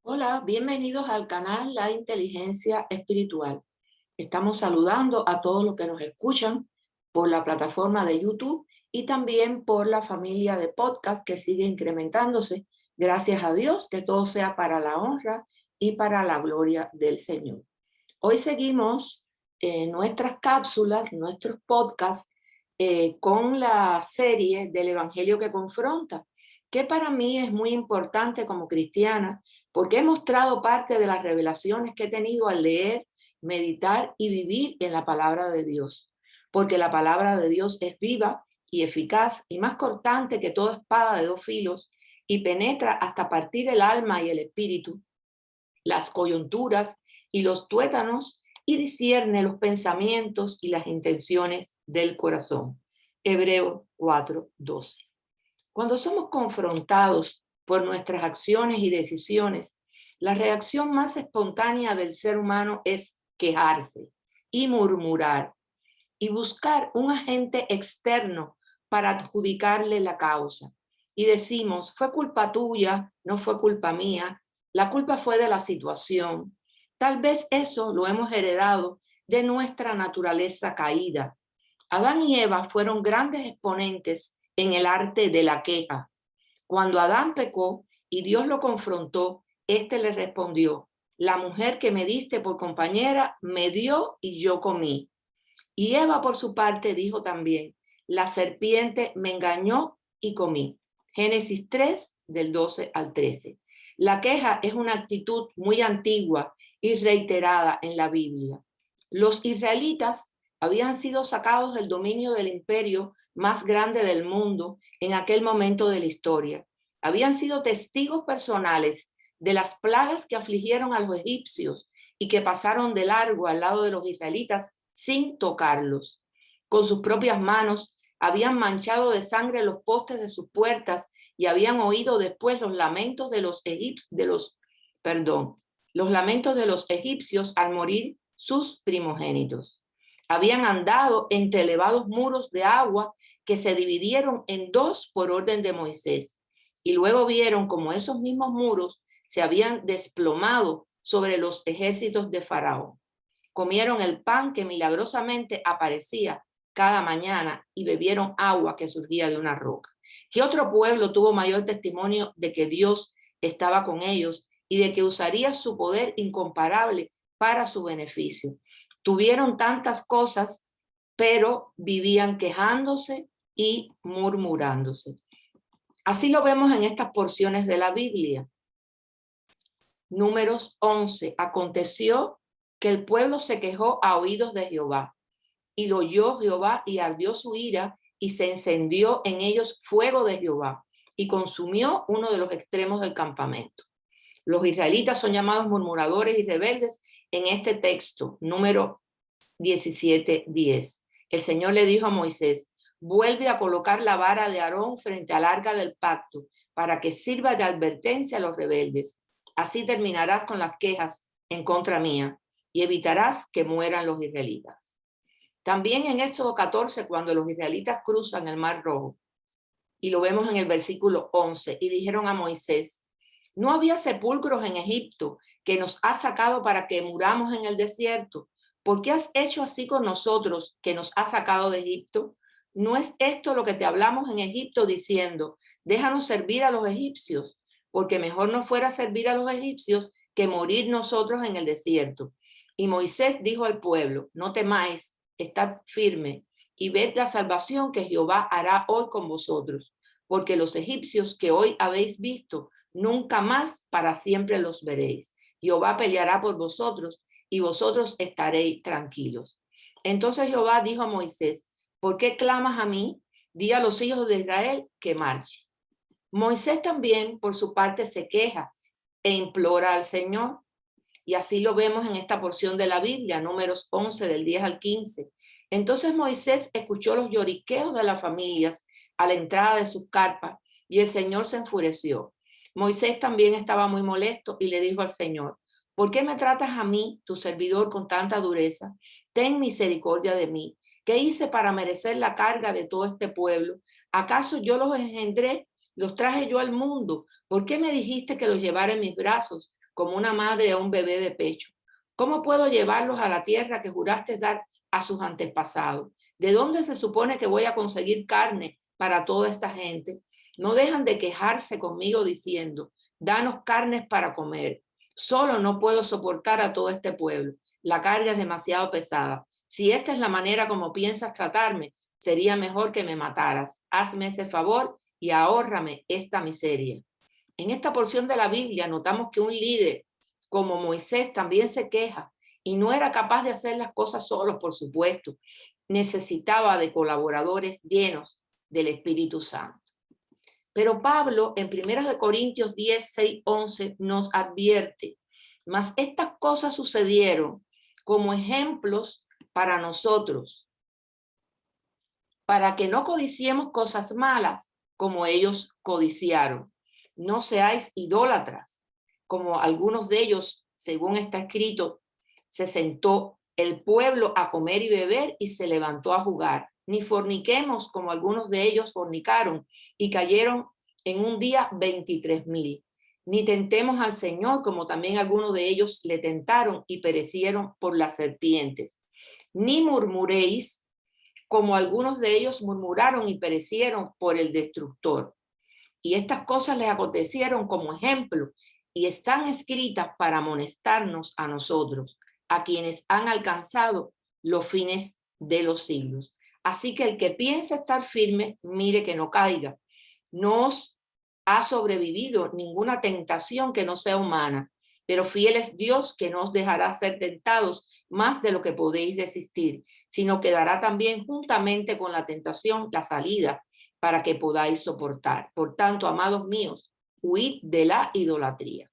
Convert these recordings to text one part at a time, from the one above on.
Hola, bienvenidos al canal La Inteligencia Espiritual. Estamos saludando a todos los que nos escuchan por la plataforma de YouTube y también por la familia de podcast que sigue incrementándose. Gracias a Dios, que todo sea para la honra y para la gloria del Señor. Hoy seguimos nuestras cápsulas, nuestros podcasts con la serie del Evangelio que confronta, que para mí es muy importante como cristiana, porque he mostrado parte de las revelaciones que he tenido al leer, meditar y vivir en la palabra de Dios, porque la palabra de Dios es viva y eficaz y más cortante que toda espada de dos filos y penetra hasta partir el alma y el espíritu, las coyunturas y los tuétanos, y discierne los pensamientos y las intenciones del corazón. Hebreos 4:12. Cuando somos confrontados por nuestras acciones y decisiones, la reacción más espontánea del ser humano es quejarse y murmurar y buscar un agente externo para adjudicarle la causa. Y decimos, fue culpa tuya, no fue culpa mía, la culpa fue de la situación. Tal vez eso lo hemos heredado de nuestra naturaleza caída. Adán y Eva fueron grandes exponentes en el arte de la queja. Cuando Adán pecó y Dios lo confrontó, éste le respondió, la mujer que me diste por compañera me dio y yo comí. Y Eva, por su parte, dijo también, la serpiente me engañó y comí. Génesis 3, del 12 al 13. La queja es una actitud muy antigua y reiterada en la Biblia. Los israelitas habían sido sacados del dominio del imperio más grande del mundo en aquel momento de la historia. Habían sido testigos personales de las plagas que afligieron a los egipcios y que pasaron de largo al lado de los israelitas sin tocarlos. Con sus propias manos habían manchado de sangre los postes de sus puertas y habían oído después los lamentos de los lamentos de los egipcios al morir sus primogénitos. Habían andado entre elevados muros de agua que se dividieron en dos por orden de Moisés. Y luego vieron como esos mismos muros se habían desplomado sobre los ejércitos de Faraón. Comieron el pan que milagrosamente aparecía cada mañana y bebieron agua que surgía de una roca. ¿Qué otro pueblo tuvo mayor testimonio de que Dios estaba con ellos y de que usaría su poder incomparable para su beneficio? Tuvieron tantas cosas, pero vivían quejándose y murmurándose. Así lo vemos en estas porciones de la Biblia. Números 11. Aconteció que el pueblo se quejó a oídos de Jehová, y lo oyó Jehová y ardió su ira, y se encendió en ellos fuego de Jehová, y consumió uno de los extremos del campamento. Los israelitas son llamados murmuradores y rebeldes en este texto, número 17:10. El Señor le dijo a Moisés, vuelve a colocar la vara de Aarón frente al arca del pacto, para que sirva de advertencia a los rebeldes. Así terminarás con las quejas en contra mía y evitarás que mueran los israelitas. También en Éxodo 14, cuando los israelitas cruzan el Mar Rojo, y lo vemos en el versículo 11, y dijeron a Moisés, ¿no había sepulcros en Egipto que nos has sacado para que muramos en el desierto? ¿Por qué has hecho así con nosotros que nos has sacado de Egipto? ¿No es esto lo que te hablamos en Egipto diciendo, déjanos servir a los egipcios? Porque mejor nos fuera servir a los egipcios que morir nosotros en el desierto. Y Moisés dijo al pueblo, no temáis, estad firme y ved la salvación que Jehová hará hoy con vosotros, porque los egipcios que hoy habéis visto, nunca más para siempre los veréis. Jehová peleará por vosotros y vosotros estaréis tranquilos. Entonces Jehová dijo a Moisés, ¿por qué clamas a mí? Di a los hijos de Israel que marchen. Moisés también, por su parte, se queja e implora al Señor. Y así lo vemos en esta porción de la Biblia, Números 11, del 10 al 15. Entonces Moisés escuchó los lloriqueos de las familias a la entrada de sus carpas y el Señor se enfureció. Moisés también estaba muy molesto y le dijo al Señor, ¿por qué me tratas a mí, tu servidor, con tanta dureza? Ten misericordia de mí. ¿Qué hice para merecer la carga de todo este pueblo? ¿Acaso yo los engendré? ¿Los traje yo al mundo? ¿Por qué me dijiste que los llevara en mis brazos? como una madre a un bebé de pecho. ¿Cómo puedo llevarlos a la tierra que juraste dar a sus antepasados? ¿De dónde se supone que voy a conseguir carne para toda esta gente? No dejan de quejarse conmigo diciendo, danos carnes para comer. Solo no puedo soportar a todo este pueblo. La carga es demasiado pesada. Si esta es la manera como piensas tratarme, sería mejor que me mataras. Hazme ese favor y ahórrame esta miseria. En esta porción de la Biblia notamos que un líder como Moisés también se queja y no era capaz de hacer las cosas solo, por supuesto. Necesitaba de colaboradores llenos del Espíritu Santo. Pero Pablo en 1 Corintios 10, 6, 11 nos advierte, mas estas cosas sucedieron como ejemplos para nosotros, para que no codiciemos cosas malas como ellos codiciaron. No seáis idólatras, como algunos de ellos, según está escrito, se sentó el pueblo a comer y beber y se levantó a jugar. Ni forniquemos como algunos de ellos fornicaron y cayeron en un día 23,000. Ni tentemos al Señor como también algunos de ellos le tentaron y perecieron por las serpientes. Ni murmuréis como algunos de ellos murmuraron y perecieron por el destructor. Y estas cosas les acontecieron como ejemplo y están escritas para amonestarnos a nosotros, a quienes han alcanzado los fines de los siglos. Así que el que piensa estar firme, mire que no caiga. No os ha sobrevivido ninguna tentación que no sea humana, pero fiel es Dios que no os dejará ser tentados más de lo que podéis resistir, sino que dará también juntamente con la tentación la salida para que podáis soportar. Por tanto, amados míos, huid de la idolatría.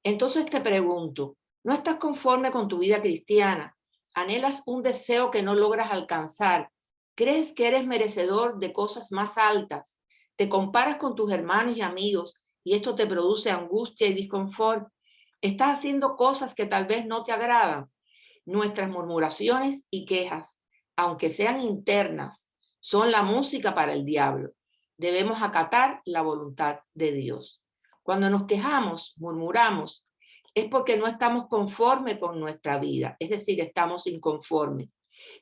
Entonces te pregunto, ¿no estás conforme con tu vida cristiana? ¿Anhelas un deseo que no logras alcanzar? ¿Crees que eres merecedor de cosas más altas? ¿Te comparas con tus hermanos y amigos y esto te produce angustia y disconfort? ¿Estás haciendo cosas que tal vez no te agradan? Nuestras murmuraciones y quejas, aunque sean internas, son la música para el diablo. Debemos acatar la voluntad de Dios. Cuando nos quejamos, murmuramos, es porque no estamos conformes con nuestra vida, es decir, estamos inconformes.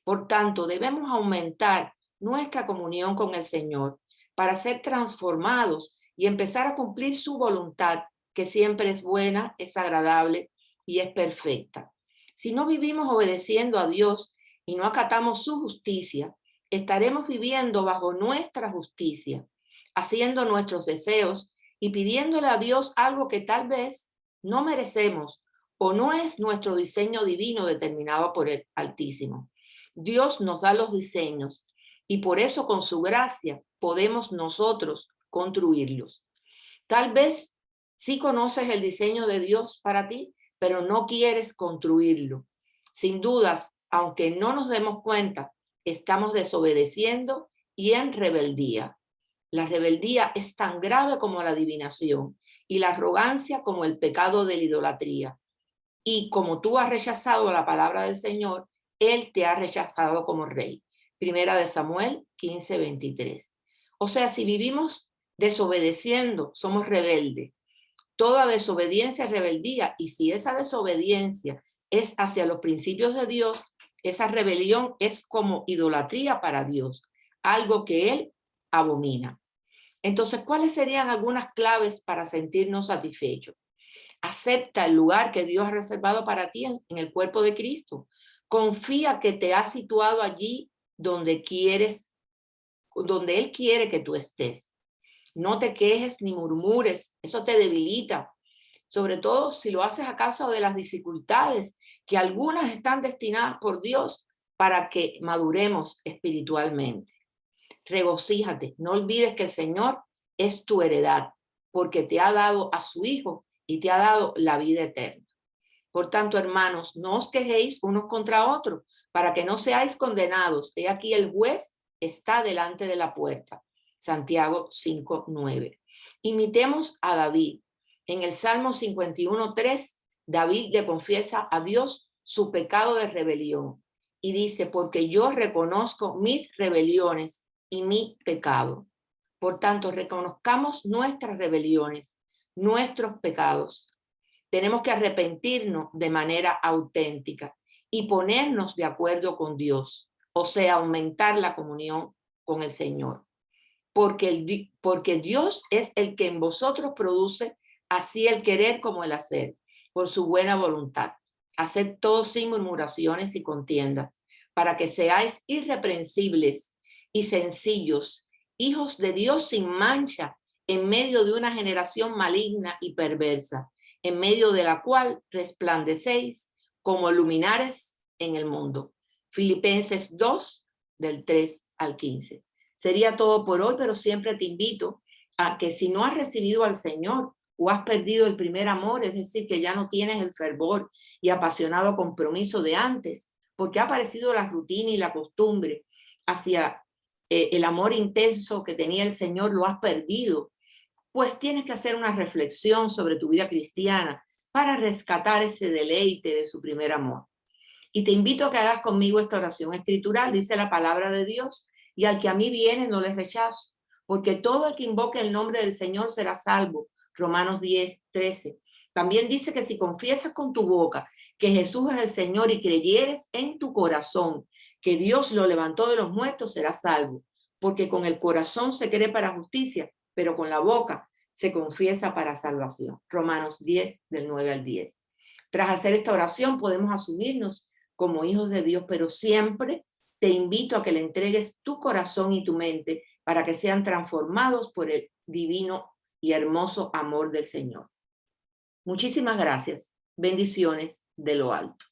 Por tanto, debemos aumentar nuestra comunión con el Señor para ser transformados y empezar a cumplir su voluntad, que siempre es buena, es agradable y es perfecta. Si no vivimos obedeciendo a Dios y no acatamos su justicia, estaremos viviendo bajo nuestra justicia, haciendo nuestros deseos y pidiéndole a Dios algo que tal vez no merecemos o no es nuestro diseño divino determinado por el Altísimo. Dios nos da los diseños y por eso con su gracia podemos nosotros construirlos. Tal vez sí conoces el diseño de Dios para ti, pero no quieres construirlo. Sin dudas, aunque no nos demos cuenta, estamos desobedeciendo y en rebeldía. La rebeldía es tan grave como la adivinación y la arrogancia como el pecado de la idolatría. Y como tú has rechazado la palabra del Señor, Él te ha rechazado como rey. Primera de Samuel 15:23. O sea, si vivimos desobedeciendo, somos rebeldes. Toda desobediencia es rebeldía, y si esa desobediencia es hacia los principios de Dios, esa rebelión es como idolatría para Dios, algo que Él abomina. Entonces, ¿cuáles serían algunas claves para sentirnos satisfechos? Acepta el lugar que Dios ha reservado para ti en el cuerpo de Cristo. Confía que te ha situado allí donde donde Él quiere que tú estés. No te quejes ni murmures, eso te debilita, sobre todo si lo haces a causa de las dificultades que algunas están destinadas por Dios para que maduremos espiritualmente. Regocíjate, no olvides que el Señor es tu heredad, porque te ha dado a su Hijo y te ha dado la vida eterna. Por tanto, hermanos, no os quejéis unos contra otros, para que no seáis condenados. He aquí el juez está delante de la puerta. Santiago 5:9. Imitemos a David. En el Salmo 51:3, David le confiesa a Dios su pecado de rebelión y dice, porque yo reconozco mis rebeliones y mi pecado. Por tanto, reconozcamos nuestras rebeliones, nuestros pecados. Tenemos que arrepentirnos de manera auténtica y ponernos de acuerdo con Dios, o sea, aumentar la comunión con el Señor. Porque Dios es el que en vosotros produce así el querer como el hacer, por su buena voluntad. Haced todo sin murmuraciones y contiendas, para que seáis irreprensibles y sencillos, hijos de Dios sin mancha, en medio de una generación maligna y perversa, en medio de la cual resplandecéis como luminares en el mundo. Filipenses 2, del 3 al 15. Sería todo por hoy, pero siempre te invito a que si no has recibido al Señor o has perdido el primer amor, es decir, que ya no tienes el fervor y apasionado compromiso de antes, porque ha aparecido la rutina y la costumbre hacia el amor intenso que tenía el Señor, lo has perdido, pues tienes que hacer una reflexión sobre tu vida cristiana para rescatar ese deleite de su primer amor. Y te invito a que hagas conmigo esta oración escritural. Dice la palabra de Dios: y al que a mí viene no les rechazo, porque todo el que invoque el nombre del Señor será salvo. Romanos 10, 13. También dice que si confiesas con tu boca que Jesús es el Señor y creyeres en tu corazón que Dios lo levantó de los muertos, serás salvo. Porque con el corazón se cree para justicia, pero con la boca se confiesa para salvación. Romanos 10, del 9 al 10. Tras hacer esta oración podemos asumirnos como hijos de Dios, pero siempre te invito a que le entregues tu corazón y tu mente para que sean transformados por el divino y hermoso amor del Señor. Muchísimas gracias. Bendiciones de lo alto.